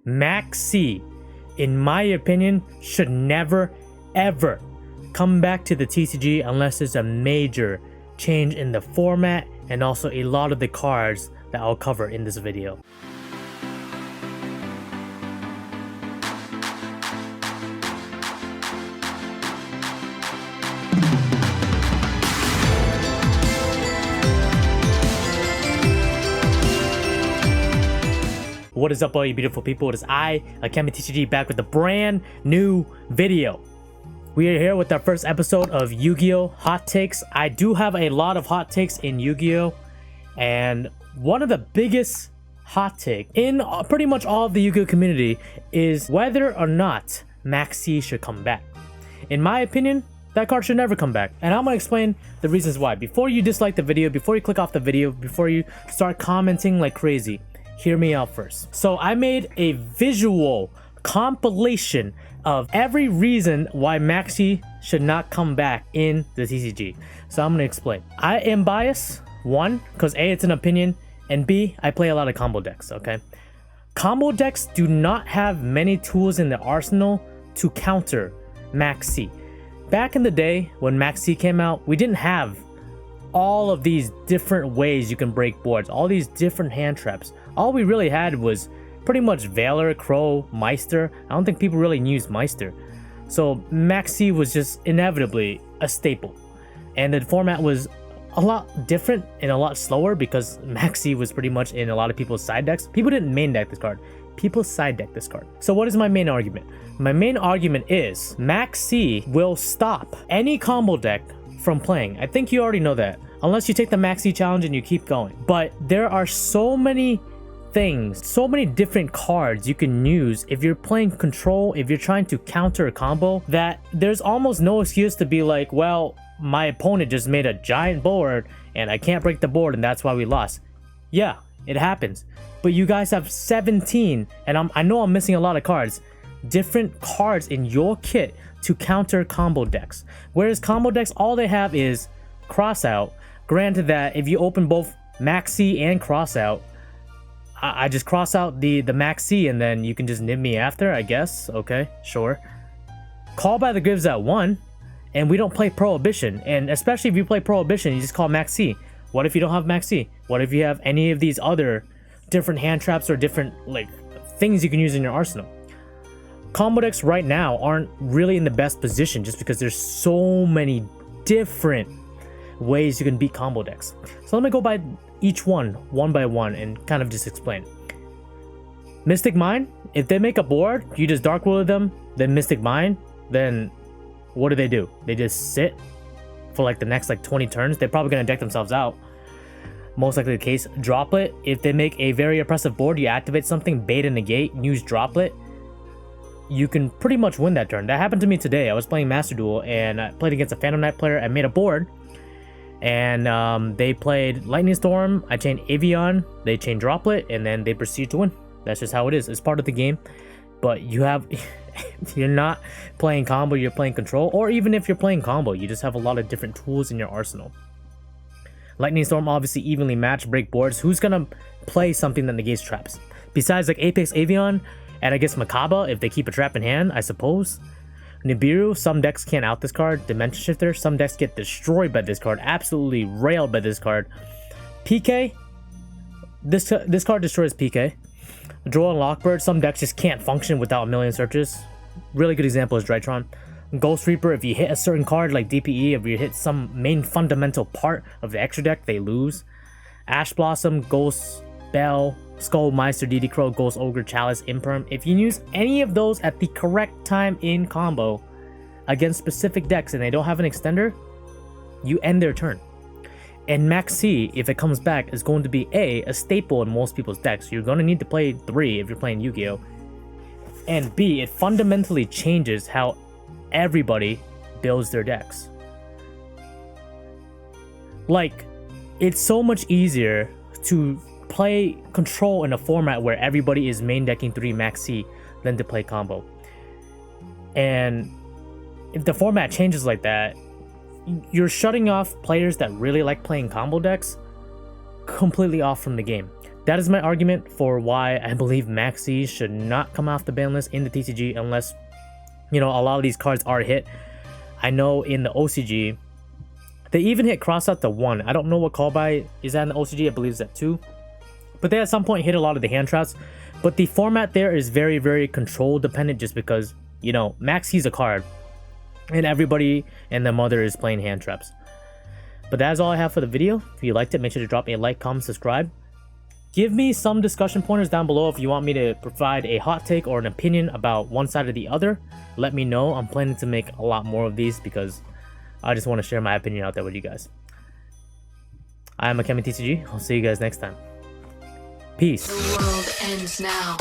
Maxx, in my opinion, should never ever come back to the TCG unless there's a major change in the format and also a lot of the cards that I'll cover in this video. What is up, all you beautiful people? It is I, AkemiTCG, back with a brand new video. We are here with our first episode of Yu-Gi-Oh! Hot Takes. I do have a lot of hot takes in Yu-Gi-Oh! And one of the biggest hot take in pretty much all of the Yu-Gi-Oh! Community is whether or not Maxx should come back. In my opinion, that card should never come back. And I'm going to explain the reasons why. Before you dislike the video, before you click off the video, before you start commenting like crazy, hear me out first. So I made a visual compilation of every reason why Maxx should not come back in the TCG. So I'm going to explain. I am biased, one, because A, it's an opinion, and B, I play a lot of combo decks, okay? Combo decks do not have many tools in the arsenal to counter Maxx. Back in the day when Maxx came out, we didn't have all of these different ways you can break boards, all these different hand traps. All we really had was pretty much Valor, Crow, Meister. I don't think people really used Meister. So Maxx was just inevitably a staple. And the format was a lot different and a lot slower because Maxx was pretty much in a lot of people's side decks. People didn't main deck this card. People side deck this card. So what is my main argument? My main argument is Maxx will stop any combo deck from playing. I think you already know that. Unless you take the Maxx challenge and you keep going. But there are so many things, so many different cards you can use if you're playing control, if you're trying to counter a combo, that there's almost no excuse to be like, well, my opponent just made a giant board and I can't break the board and that's why we lost. Yeah, it happens. But you guys have 17, and I know I'm missing a lot of cards, different cards in your kit to counter combo decks. Whereas combo decks, all they have is crossout. Granted that if you open both Maxx and crossout, I just cross out the Maxx and then you can just nib me after, I guess. Okay, sure. Call by the Graves at 1, and we don't play Prohibition. And especially if you play Prohibition, you just call Maxx. What if you don't have Maxx? What if you have any of these other different hand traps or different like things you can use in your arsenal? Combo decks right now aren't really in the best position just because there's so many different ways you can beat combo decks. So let me go by each one by one and kind of just explain. Mystic Mine, if they make a board, you just Dark Will them, then Mystic Mine, then what do? They just sit for like the next like 20 turns. They're probably gonna deck themselves out. Most likely the case. Droplet, if they make a very oppressive board, you activate something, bait and negate, use Droplet, you can pretty much win that turn. That happened to me today. I was playing Master Duel and I played against a Phantom Knight player. I made a board and they played Lightning Storm. I chained Avion, they chained Droplet, and then they proceed to win. That's just how it is. It's part of the game. But you have you're not playing combo, you're playing control. Or even if you're playing combo, you just have a lot of different tools in your arsenal. Lightning Storm obviously evenly match break boards. Who's gonna play something that negates traps? Besides like Apex Avion and I guess Makaba, if they keep a trap in hand, I suppose. Nibiru, some decks can't out this card. Dimension Shifter, some decks get destroyed by this card, absolutely railed by this card. PK, this card destroys PK. Draw and Lockbird, some decks just can't function without a million searches. Really good example is Drytron. Ghost Reaper, if you hit a certain card like DPE, if you hit some main fundamental part of the extra deck, they lose. Ash Blossom, Ghost Bell, Skull Meister, DD Crow, Ghost Ogre, Chalice, Imperm. If you use any of those at the correct time in combo against specific decks and they don't have an extender, you end their turn. And Maxx, if it comes back, is going to be a staple in most people's decks. You're going to need to play 3 if you're playing Yu-Gi-Oh! And B, it fundamentally changes how everybody builds their decks. Like, it's so much easier to play control in a format where everybody is main decking 3 Maxx than to play combo. And if the format changes like that, you're shutting off players that really like playing combo decks completely off from the game. that is my argument for why I believe Maxx should not come off the ban list in the TCG unless, you know, a lot of these cards are hit. I know in the OCG, they even hit cross out to 1. I don't know what call by is that in the OCG. I believe it's at 2. But they at some point hit a lot of the hand traps. But the format there is very, very control dependent just because, you know, Maxx is a card. And everybody and their mother is playing hand traps. But that is all I have for the video. If you liked it, make sure to drop a like, comment, subscribe. Give me some discussion pointers down below if you want me to provide a hot take or an opinion about one side or the other. Let me know. I'm planning to make a lot more of these because I just want to share my opinion out there with you guys. I am AkemiTCG. I'll see you guys next time. Peace. The world ends now.